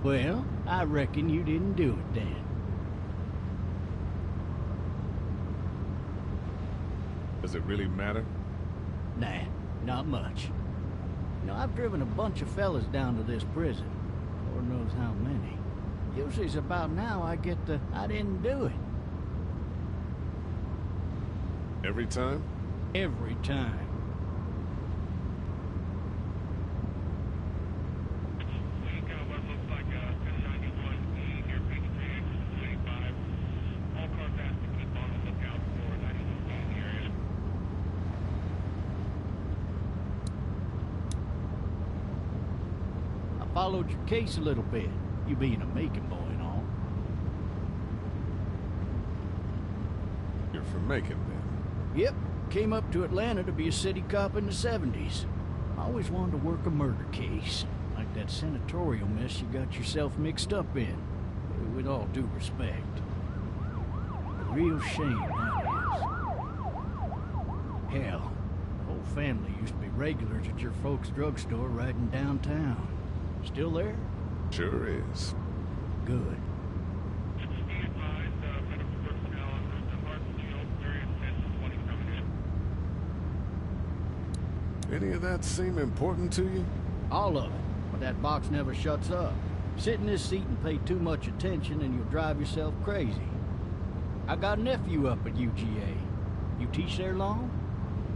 Well, I reckon you didn't do it then. Does it really matter? Nah, not much. You know, I've driven a bunch of fellas down to this prison. Lord knows how many. Usually it's about now I get the, I didn't do it. Every time? Every time. Followed your case a little bit, you being a Macon boy and all. You're from Macon, then? Yep, came up to Atlanta to be a city cop in the 70s. I always wanted to work a murder case, like that senatorial mess you got yourself mixed up in, with all due respect. A real shame, that is. Hell, the whole family used to be regulars at your folks' drugstore right in downtown. Still there? Sure is. Good. Any of that seem important to you? All of it. But that box never shuts up. Sit in this seat and pay too much attention and you'll drive yourself crazy. I got a nephew up at UGA. You teach there long?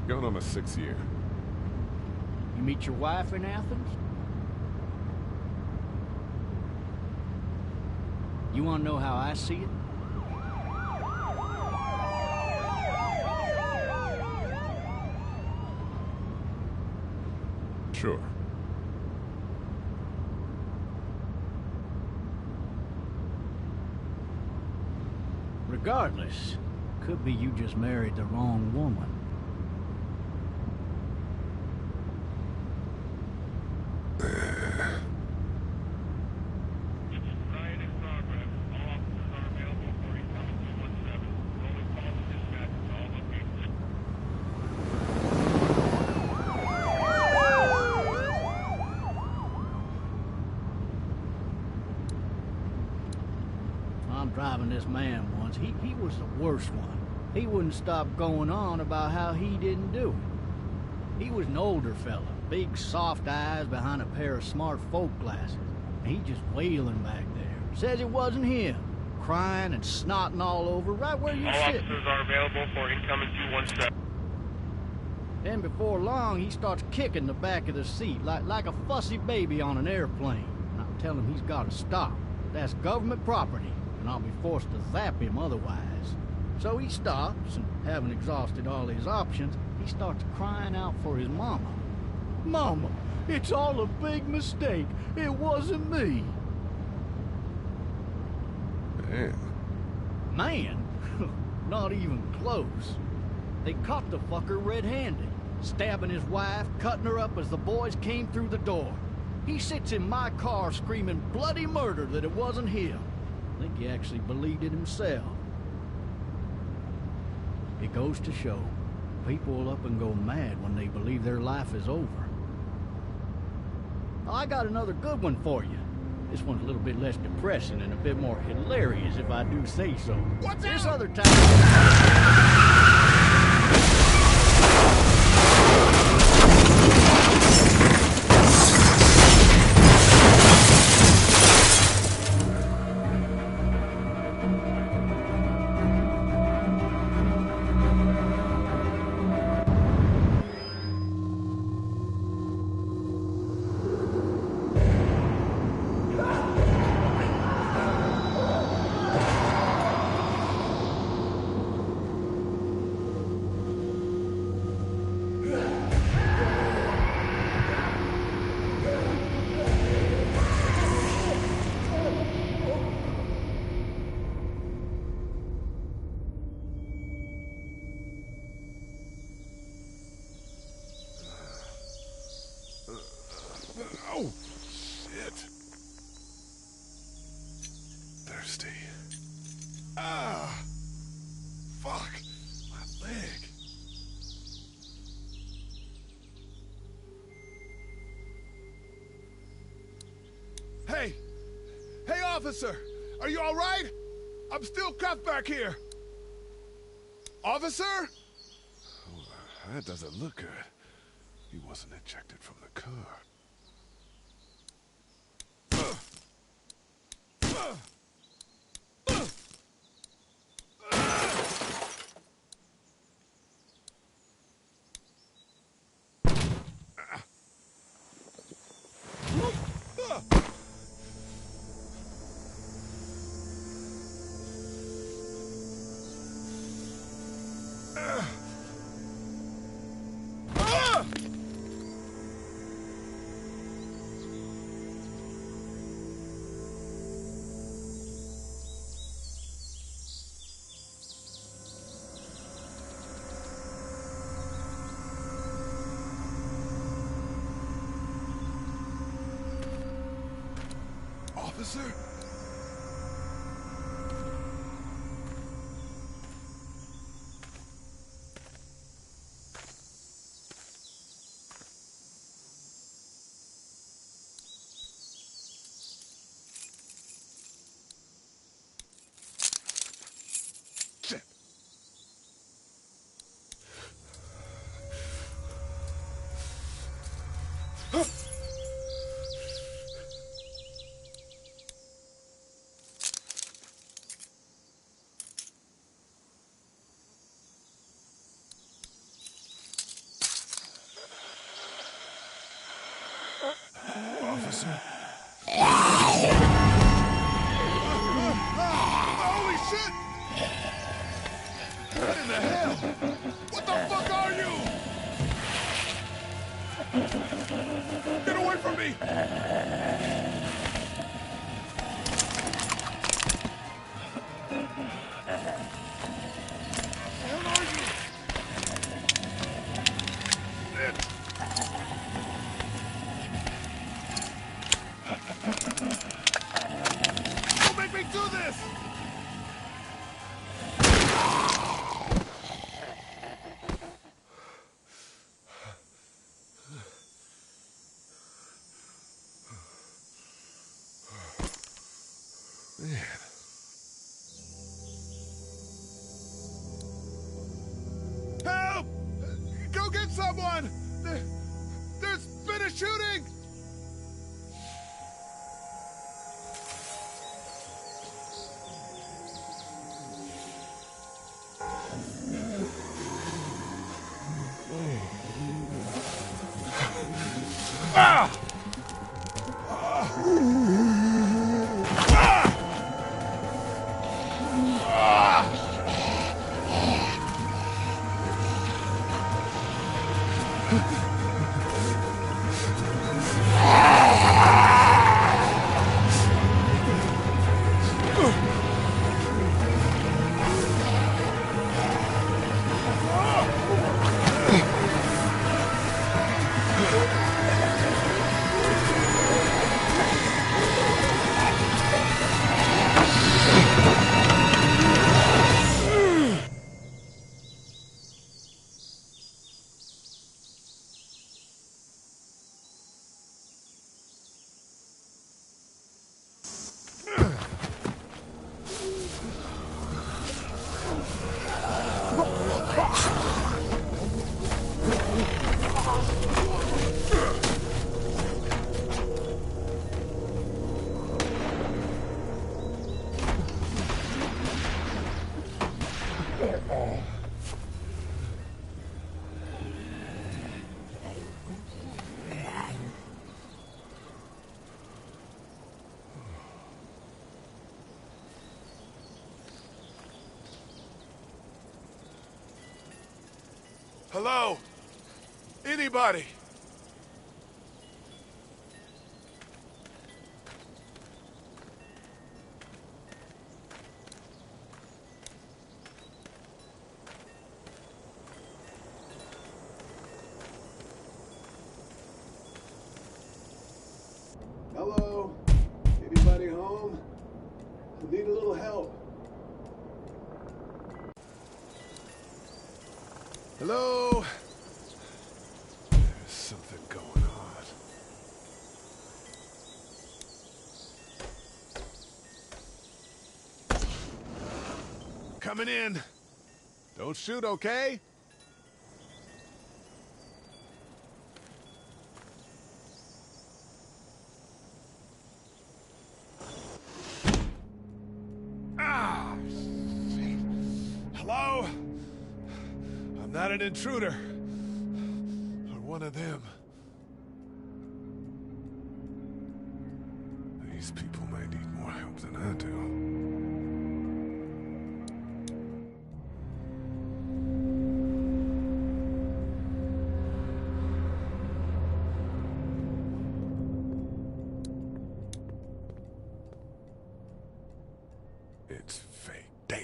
Going on my 6th year. You meet your wife in Athens? You want to know how I see it? Sure. Regardless, could be you just married the wrong woman. I'm driving this man once. He was the worst one. He wouldn't stop going on about how he didn't do it. He was an older fella, big soft eyes behind a pair of smart folk glasses. And he just wailing back there. Says it wasn't him. Crying and snotting all over right where you All sitting. officers are available for incoming 217. Then before long, he starts kicking the back of the seat like a fussy baby on an airplane. And I tell him he's got to stop. That's government property, and I'll be forced to zap him otherwise. So he stops, and having exhausted all his options, he starts crying out for his mama. Mama, it's all a big mistake. It wasn't me. Man? Not even close. They caught the fucker red-handed, stabbing his wife, cutting her up as the boys came through the door. He sits in my car screaming bloody murder that it wasn't him. I think he actually believed it himself. It goes to show, people will up and go mad when they believe their life is over. Oh, I got another good one for you. This one's a little bit less depressing and a bit more hilarious, if I do say so. What's this other time? Officer, are you all right? I'm still cuffed back here. Officer? Oh, that doesn't look good. He wasn't ejected from the car. Officer? Shit. Officer? Holy shit! What in the hell? What the fuck are you? Get away from me! Where are you? Shit. Don't make me do this! Man. Help! Go get someone! There's been a shooting! Ah! Hello? Anybody? Hello? Anybody home? I need a little help. Hello? There's something going on. coming in. Don't shoot, okay? Ah! Shit. Hello? I'm not an intruder. Or one of them. These people may need more help than I do. It's fake. Damn.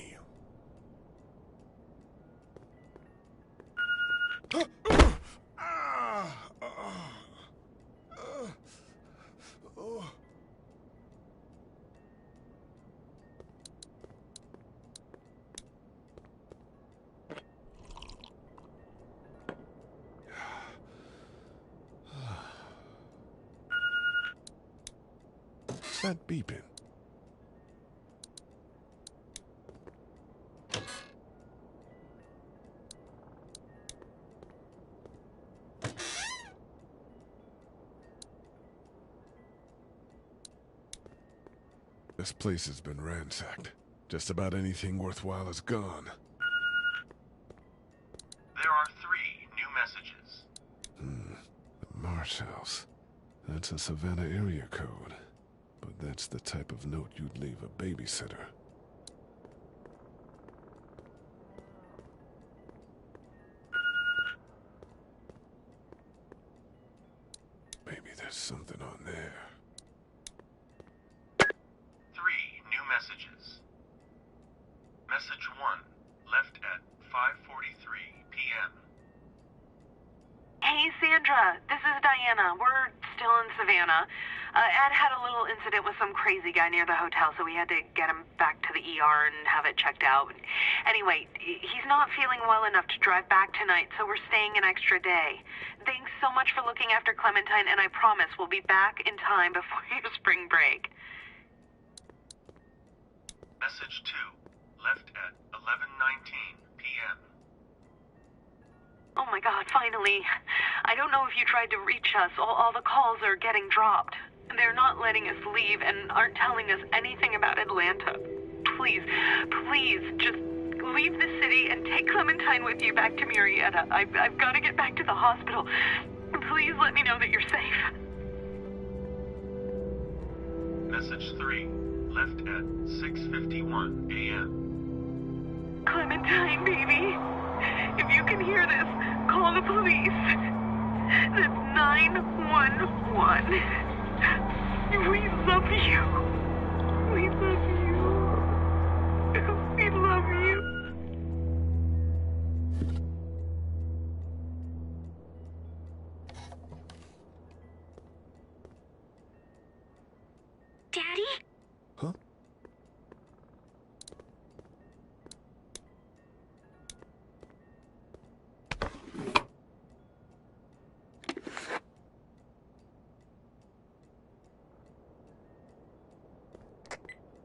What's that beeping? This place has been ransacked. Just about anything worthwhile is gone. There are 3 new messages. The Marsh House. That's a Savannah area code. But that's the type of note you'd leave a babysitter. Maybe there's something on there. 3 new messages. Message 1, left at 5:43 p.m. Hey, Sandra. This is Diana. We're still in Savannah. Ed had a little incident with some crazy guy near the hotel, so we had to get him back to the ER and have it checked out. Anyway, he's not feeling well enough to drive back tonight, so we're staying an extra day. Thanks so much for looking after Clementine, and I promise we'll be back in time before your spring break. Message 2, left at 11:19 p.m. Oh my God, finally. I don't know if you tried to reach us. All the calls are getting dropped. They're not letting us leave and aren't telling us anything about Atlanta. Please, please, just leave the city and take Clementine with you back to Murrieta. I've got to get back to the hospital. Please let me know that you're safe. Message 3, left at 6:51 a.m. Clementine, baby. If you can hear this, call the police. That's 911. We love you. We love you. We love you. Daddy? Huh?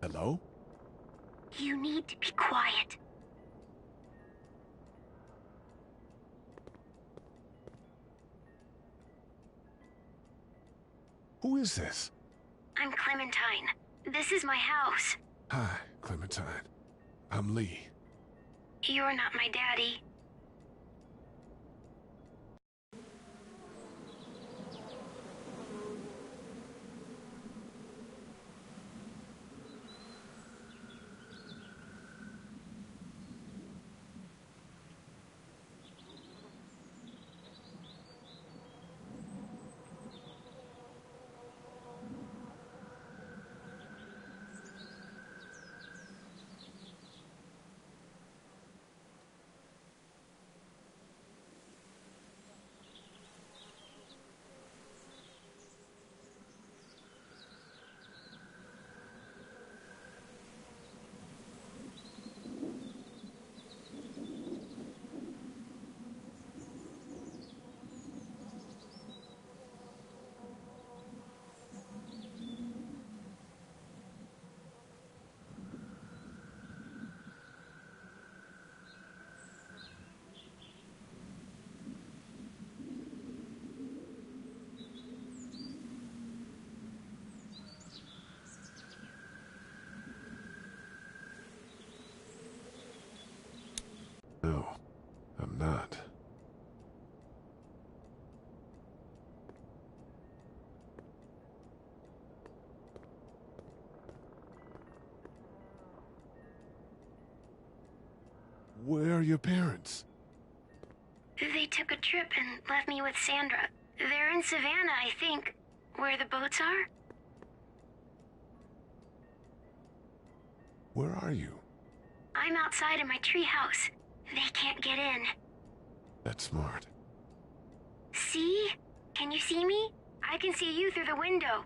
Hello? You need to be quiet. Who is this? I'm Clementine. This is my house. Hi, Clementine. I'm Lee. You're not my daddy. are your parents? They took a trip and left me with Sandra. They're in Savannah, I think. Where the boats are? Where are you? I'm outside in my treehouse. They can't get in. That's smart. See? Can you see me? I can see you through the window.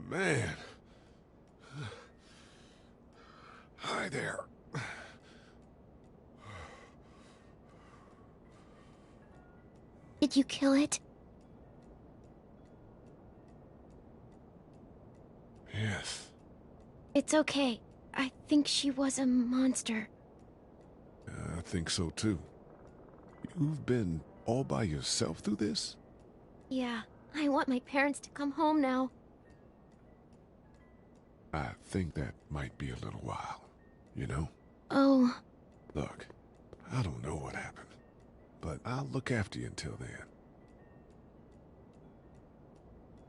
Man. Hi there. Did you kill it? Yes. It's okay. I think she was a monster. I think so too. You've been all by yourself through this? Yeah, I want my parents to come home now. I think that might be a little while, you know? Oh. Look, I don't know what happened, but I'll look after you until then.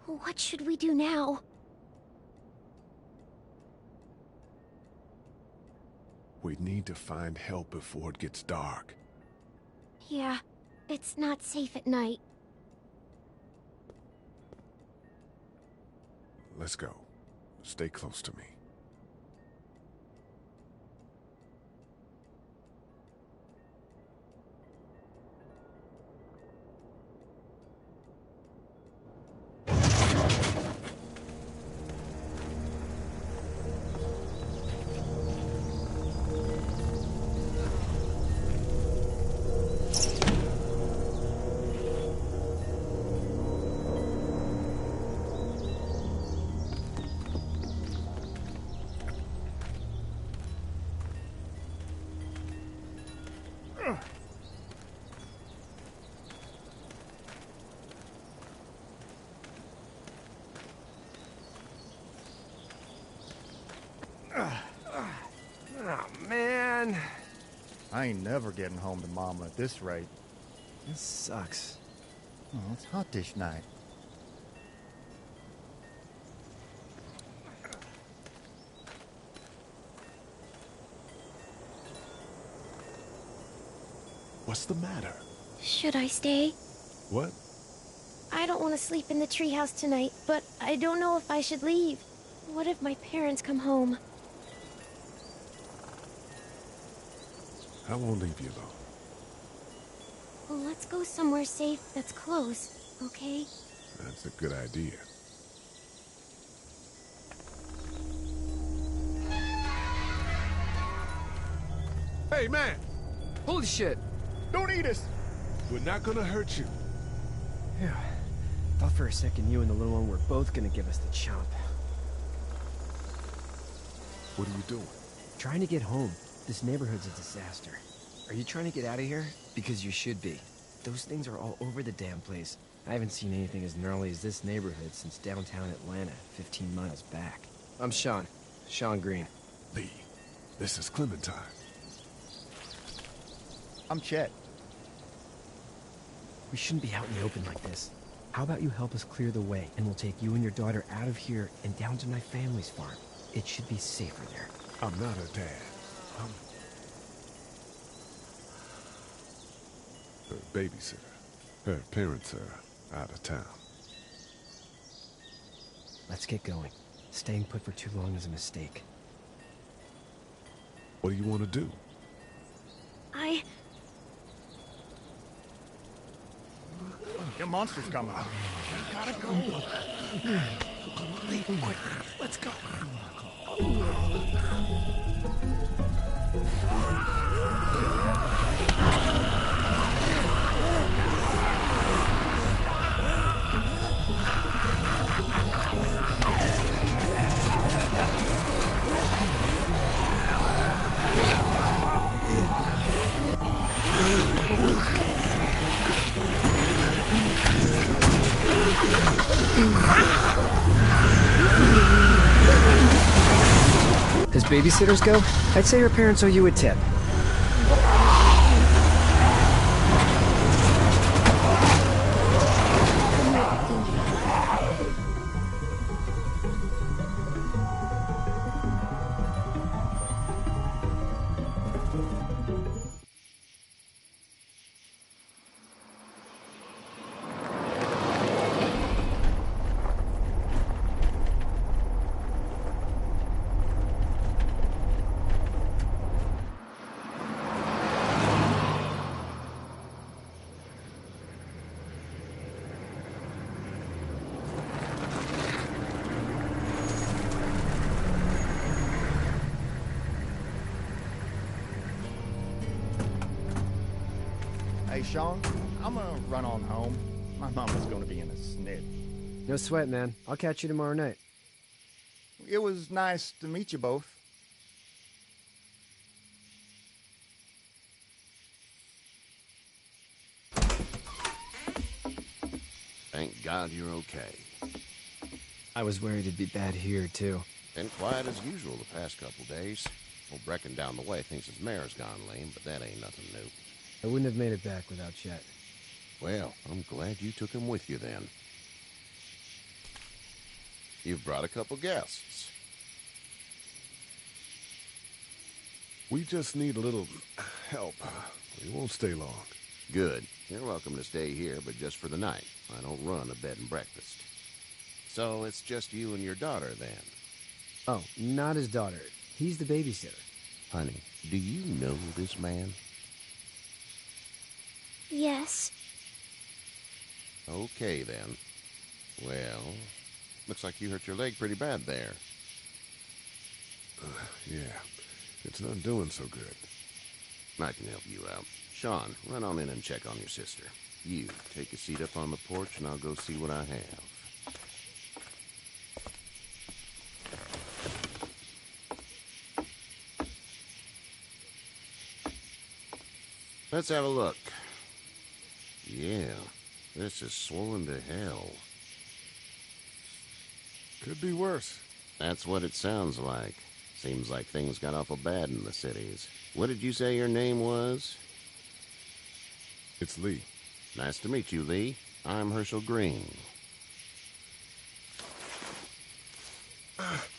What should we do now? We need to find help before it gets dark. Yeah, it's not safe at night. Let's go. Stay close to me. Oh, man. I ain't never getting home to Mama at this rate. This sucks. Oh, it's hot dish night. What's the matter? Should I stay? What? I don't want to sleep in the treehouse tonight, but I don't know if I should leave. What if my parents come home? I won't leave you alone. Well, let's go somewhere safe that's close, okay? That's a good idea. Hey, man! Holy shit! Don't eat us! We're not gonna hurt you. Yeah. Thought for a second you and the little one were both gonna give us the chomp. What are you doing? Trying to get home. This neighborhood's a disaster. Are you trying to get out of here? Because you should be. Those things are all over the damn place. I haven't seen anything as gnarly as this neighborhood since downtown Atlanta, 15 miles back. I'm Sean. Sean Green. Lee, this is Clementine. I'm Chet. We shouldn't be out in the open like this. How about you help us clear the way, and we'll take you and your daughter out of here and down to my family's farm. It should be safer there. I'm not her dad. I'm her babysitter. Her parents are out of town. Let's get going. Staying put for too long is a mistake. What do you want to do? Your monster's coming. We gotta go. Lee, quick, let's go. As babysitters go, I'd say her parents owe you a tip. Hey, Sean, I'm gonna run on home. My mama's gonna be in a snit. No sweat, man. I'll catch you tomorrow night. It was nice to meet you both. Thank God you're okay. I was worried it'd be bad here, too. Been quiet as usual the past couple days. Old Brecken down the way thinks his mare's gone lame, but that ain't nothing new. I wouldn't have made it back without Chet. Well, I'm glad you took him with you then. You've brought a couple guests. We just need a little help. We won't stay long. Good. You're welcome to stay here, but just for the night. I don't run a bed and breakfast. So it's just you and your daughter then? Oh, not his daughter. He's the babysitter. Honey, do you know this man? Yes. Okay, then. Well, looks like you hurt your leg pretty bad there. Yeah, it's not doing so good. I can help you out. Sean, run on in and check on your sister. You, take a seat up on the porch and I'll go see what I have. Let's have a look. Yeah, this is swollen to hell. Could be worse. That's what it sounds like. Seems like things got awful bad in the cities. What did you say your name was? It's Lee. Nice to meet you, Lee. I'm Herschel Green.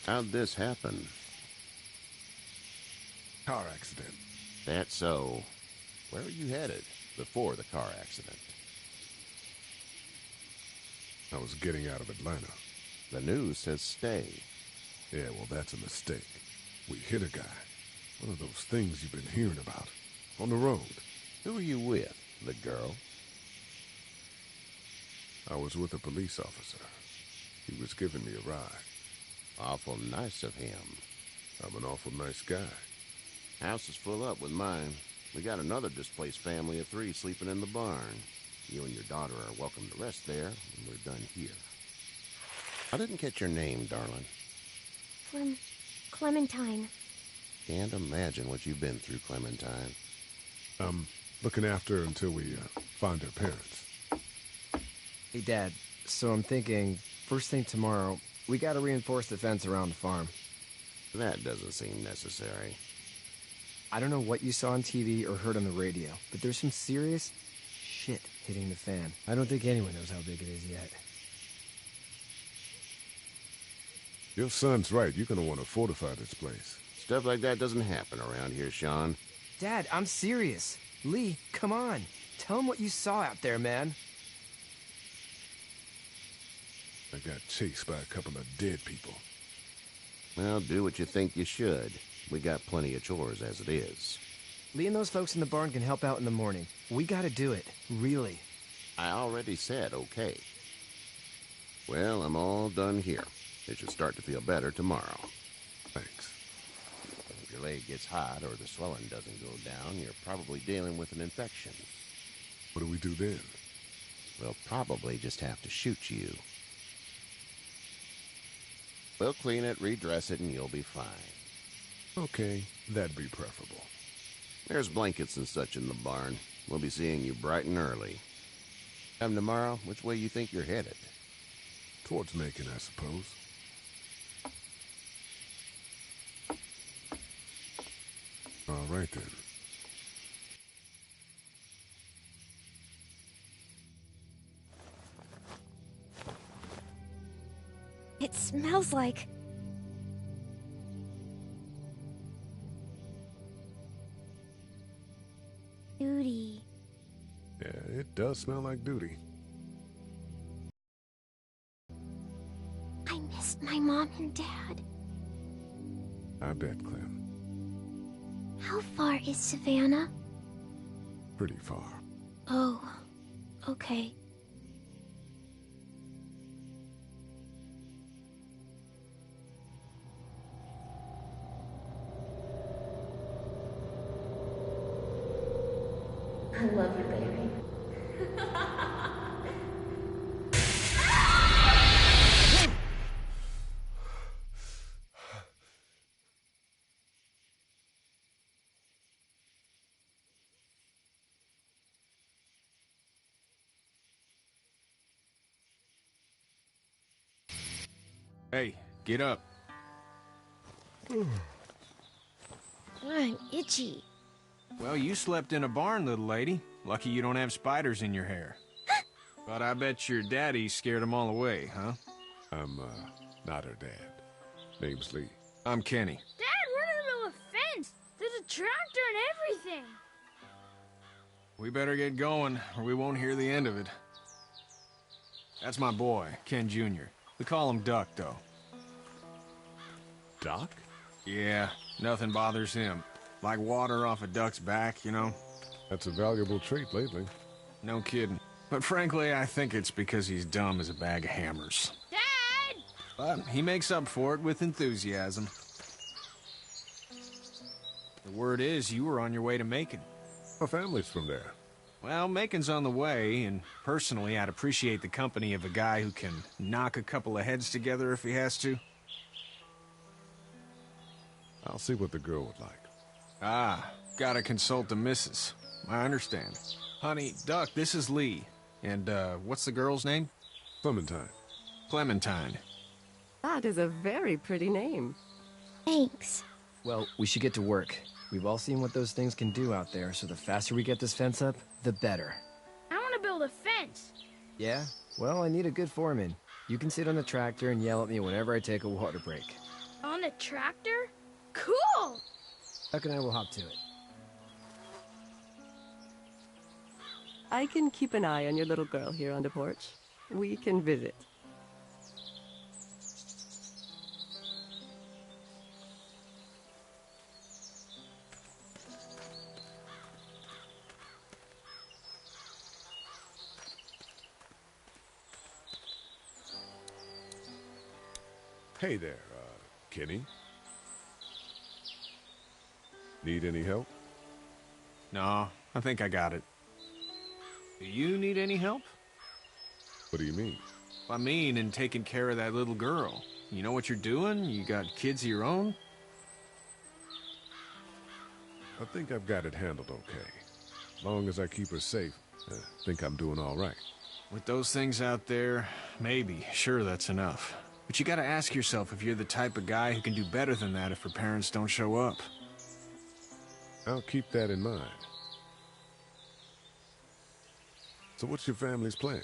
How'd this happen? Car accident. That's so. Where were you headed before the car accident? I was getting out of Atlanta. The news says stay. Yeah, well, that's a mistake. We hit a guy. One of those things you've been hearing about. On the road. Who were you with? The girl? I was with a police officer. He was giving me a ride. Awful nice of him. I'm an awful nice guy. House is full up with mine. We got another displaced family of 3 sleeping in the barn. You and your daughter are welcome to rest there when we're done here. I didn't catch your name, darling. Clementine. Can't imagine what you've been through, Clementine. Looking after her until we find her parents. Hey, Dad, so I'm thinking, first thing tomorrow, we gotta reinforce the fence around the farm. That doesn't seem necessary. I don't know what you saw on TV or heard on the radio, but there's some serious shit hitting the fan. I don't think anyone knows how big it is yet. Your son's right. You're gonna want to fortify this place. Stuff like that doesn't happen around here, Sean. Dad, I'm serious. Lee, come on. Tell him what you saw out there, man. I got chased by a couple of dead people. Well, do what you think you should. We got plenty of chores as it is. Lee and those folks in the barn can help out in the morning. We gotta do it. Really. I already said okay. Well, I'm all done here. It should start to feel better tomorrow. Thanks. If your leg gets hot or the swelling doesn't go down, you're probably dealing with an infection. What do we do then? We'll probably just have to shoot you. We'll clean it, redress it, and you'll be fine. Okay, that'd be preferable. There's blankets and such in the barn. We'll be seeing you bright and early. Come tomorrow, which way you think you're headed? Towards Macon, I suppose. All right, then. It smells like... duty. Yeah, it does smell like duty. I missed my mom and dad. I bet, Clem. How far is Savannah? Pretty far. Oh, okay. I love you, baby. Hey, get up. I'm itchy. Well, you slept in a barn, little lady. Lucky you don't have spiders in your hair. But I bet your daddy scared them all away, huh? I'm, not her dad. Name's Lee. I'm Kenny. Dad, we're in the middle of a fence. There's a tractor and everything. We better get going, or we won't hear the end of it. That's my boy, Ken Jr. We call him Duck, though. Doc? Yeah, nothing bothers him. Like water off a duck's back, you know? That's a valuable trait lately. No kidding. But frankly, I think it's because he's dumb as a bag of hammers. Dad! But he makes up for it with enthusiasm. The word is you were on your way to Macon. My family's from there. Well, Macon's on the way, and personally, I'd appreciate the company of a guy who can knock a couple of heads together if he has to. I'll see what the girl would like. Ah, gotta consult the missus. I understand. Honey, Duck, this is Lee. And, what's the girl's name? Clementine. Clementine. That is a very pretty name. Thanks. Well, we should get to work. We've all seen what those things can do out there, so the faster we get this fence up, the better. I want to build a fence. Yeah? Well, I need a good foreman. You can sit on the tractor and yell at me whenever I take a water break. On a tractor? Cool! Duck and I will hop to it. I can keep an eye on your little girl here on the porch. We can visit. Hey there, Kenny. Need any help? No, I think I got it. Do you need any help? What do you mean? I mean, in taking care of that little girl. You know what you're doing? You got kids of your own? I think I've got it handled okay. As long as I keep her safe, I think I'm doing all right. With those things out there, maybe. Sure, that's enough. But you gotta ask yourself if you're the type of guy who can do better than that if her parents don't show up. I'll keep that in mind. So what's your family's plan?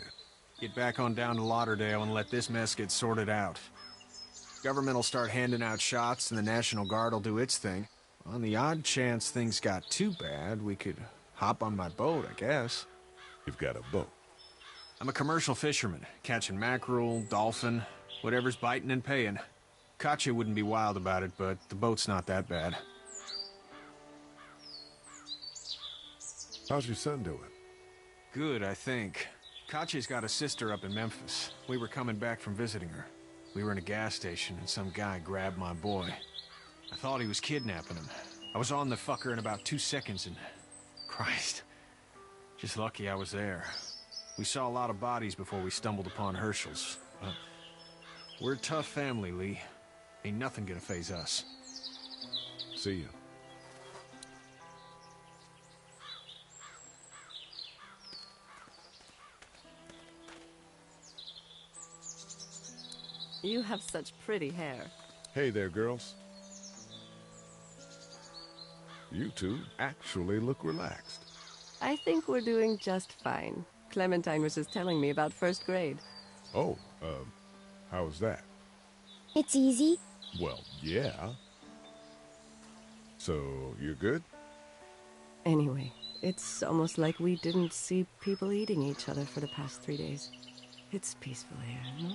Get back on down to Lauderdale and let this mess get sorted out. Government will start handing out shots and the National Guard will do its thing. On the odd chance things got too bad, we could hop on my boat, I guess. You've got a boat? I'm a commercial fisherman, catching mackerel, dolphin, whatever's biting and paying. Katya wouldn't be wild about it, but the boat's not that bad. How's your son doing? Good, I think. Katya's got a sister up in Memphis. We were coming back from visiting her. We were in a gas station and some guy grabbed my boy. I thought he was kidnapping him. I was on the fucker in about 2 seconds and... Christ. Just lucky I was there. We saw a lot of bodies before we stumbled upon Herschel's. But we're a tough family, Lee. Ain't nothing gonna faze us. See you. You have such pretty hair. Hey there, girls. You two actually look relaxed. I think we're doing just fine. Clementine was just telling me about first grade. Oh, how was that? It's easy. Well, yeah. So, you're good? Anyway, it's almost like we didn't see people eating each other for the past 3 days. It's peaceful here, no?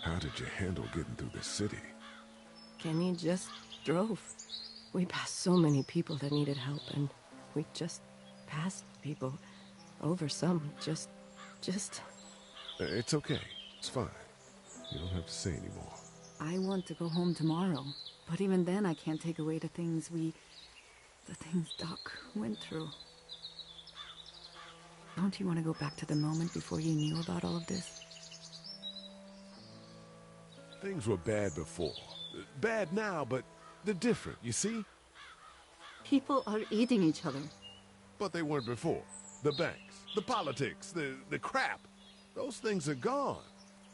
How did you handle getting through the city? Kenny just drove. We passed so many people that needed help, and we just passed people. Over some, just... It's okay. It's fine. You don't have to say anymore. I want to go home tomorrow, but even then I can't take away the things Doc went through. Don't you want to go back to the moment before you knew about all of this? Things were bad before. Bad now, but they're different, you see? People are eating each other. But they weren't before. The banks, the politics, the crap. Those things are gone.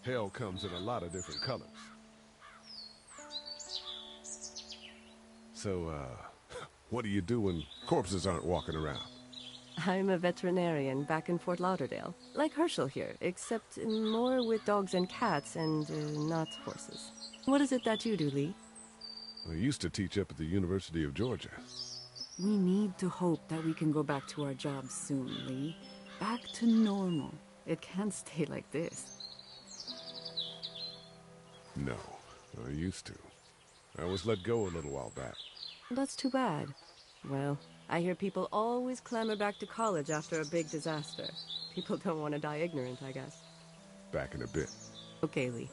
Hell comes in a lot of different colors. So, what do you do when corpses aren't walking around? I'm a veterinarian back in Fort Lauderdale. Like Herschel here, except more with dogs and cats and not horses. What is it that you do, Lee? I used to teach up at the University of Georgia. We need to hope that we can go back to our jobs soon, Lee. Back to normal. It can't stay like this. No, I used to. I was let go a little while back. That's too bad. Well, I hear people always clamor back to college after a big disaster. People don't want to die ignorant, I guess. Back in a bit. Okay, Lee.